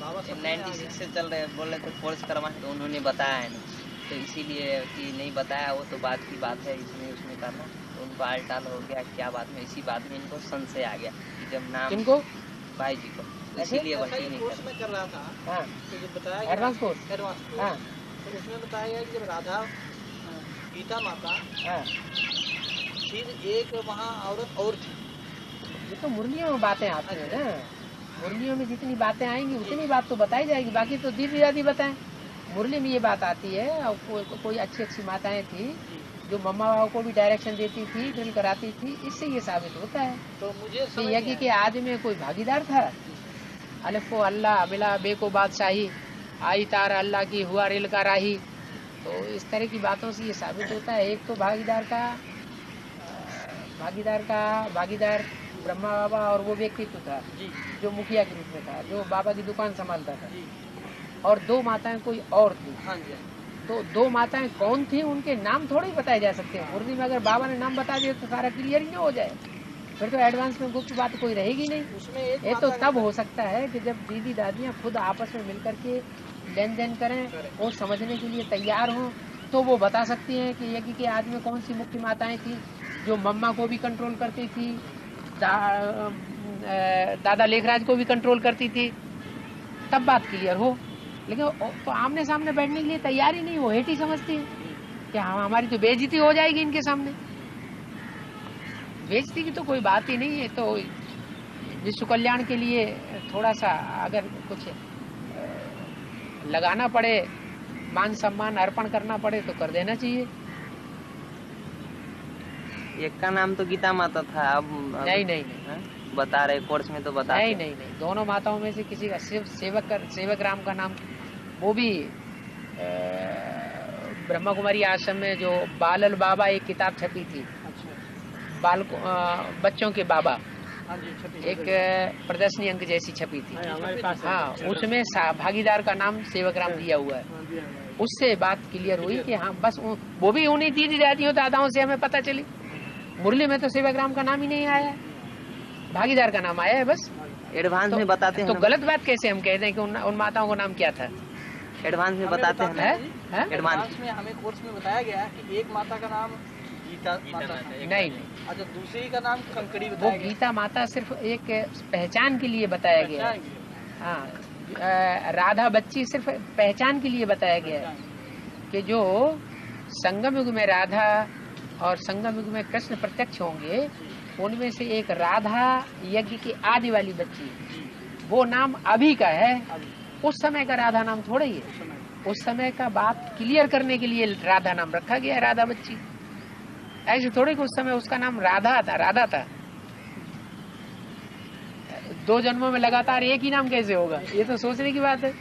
96 से चल रहे, बोल रहे थे कोर्स करवाएं, तो उन्होंने बताया है नहीं, तो इसीलिए कि नहीं बताया, वो तो बात की बात है, इसमें उसमें करना, तो उनको आलटाल हो गया क्या बात में, इसी बात में इनको संशय आ गया कि जब नाम किनको? भाई जी को, तो इसीलिए भर्ती नहीं कोर्स में कर रहा था। हाँ, तो जो बताया एडवांस कोर्स। एडवांस कोर्स, हाँ तो उसमें बताया गया कि जब राधा गीता माता, हाँ, फिर एक वहाँ औरत और थी। ये तो मुरलियों में बातें आती है ना, मुरलियों में जितनी बातें आएंगी उतनी बात तो बताई जाएगी, बाकी तो दीदी दादी बताएं। मुरली में ये बात आती है, और कोई अच्छी अच्छी माताएं थी जो मम्मा बाबा को भी डायरेक्शन देती थी, ड्रिल कराती थी, इससे ये साबित होता है तो मुझे कि यज्ञ के आदि में कोई भागीदार था। अलिफ को अल्लाह, मिला बे को बादशाही, आई तार अल्लाह की, हुआ रेल का राही। तो इस तरह की बातों से ये साबित होता है, एक तो भागीदार ब्रह्मा बाबा और वो व्यक्तित्व था जो मुखिया के रूप में था, जो बाबा की दुकान संभालता था, और दो माताएं कोई और थी। तो दो माताएं कौन थी उनके नाम थोड़े ही बताए जा सकते हैं। मुरली में अगर बाबा ने नाम बता दिया तो सारा क्लियर ही ना हो जाए, फिर तो एडवांस में गुप्त बात कोई रहेगी नहीं। ये तो तब हो सकता है कि जब दीदी दादियां खुद आपस में मिलकर के लेन देन करें और समझने के लिए तैयार हों, तो वो बता सकती हैं कि यज्ञ के आदि में कौन सी मुख्य माताएं थी जो मम्मा को भी कंट्रोल करती थी, दादा लेखराज को भी कंट्रोल करती थी, तब बात क्लियर हो। लेकिन तो आमने सामने बैठने के लिए तैयार ही नहीं, वो हेट ही समझती है कि हमारी तो बेइज्जती हो जाएगी इनके सामने। बेइज्जती की तो कोई बात ही नहीं है, तो विश्व कल्याण के लिए थोड़ा सा अगर कुछ लगाना पड़े, मान सम्मान अर्पण करना पड़े तो कर देना चाहिए। एक का नाम तो गीता माता था, अब नहीं बता रहे कोर्स में तो बता नहीं, दोनों माताओं में से किसी का, सिर्फ सेवक राम का नाम, वो भी ब्रह्मा कुमारी आश्रम में जो बालल बाबा एक किताब छपी थी, बच्चों के बाबा, एक प्रदर्शनी अंक जैसी छपी थी। हाँ, उसमें भागीदार का नाम सेवक राम दिया हुआ है। उससे बात क्लियर हुई कि हाँ, बस वो भी उन्हीं दीदी दादियों दादाओं से हमें पता चली। मुरली में तो सेवक राम का नाम ही नहीं आया है, भागीदार का नाम आया है बस। एडवांस में बताते हैं तो गलत बात कैसे हम कहते हैं कि उन माताओं का नाम क्या था? एडवांस में बताते हैं, एडवांस में हमें कोर्स में बताया गया कि एक माता का नाम गीता माता, नहीं, अच्छा, दूसरी का नाम कंकड़ी वो गीता माता सिर्फ एक पहचान के लिए बताया गया है। हाँ, राधा बच्ची सिर्फ पहचान के लिए बताया गया है कि जो संगम युग में राधा और संगम युग में कृष्ण प्रत्यक्ष होंगे, उनमें से एक राधा यज्ञ की आदि वाली बच्ची, वो नाम अभी का है, उस समय का राधा नाम थोड़ा ही है। उस समय का बात क्लियर करने के लिए राधा नाम रखा गया है, राधा बच्ची। ऐसे थोड़े कि उस समय उसका नाम राधा था। 2 जन्मों में लगातार एक ही नाम कैसे होगा? ये तो सोचने की बात है।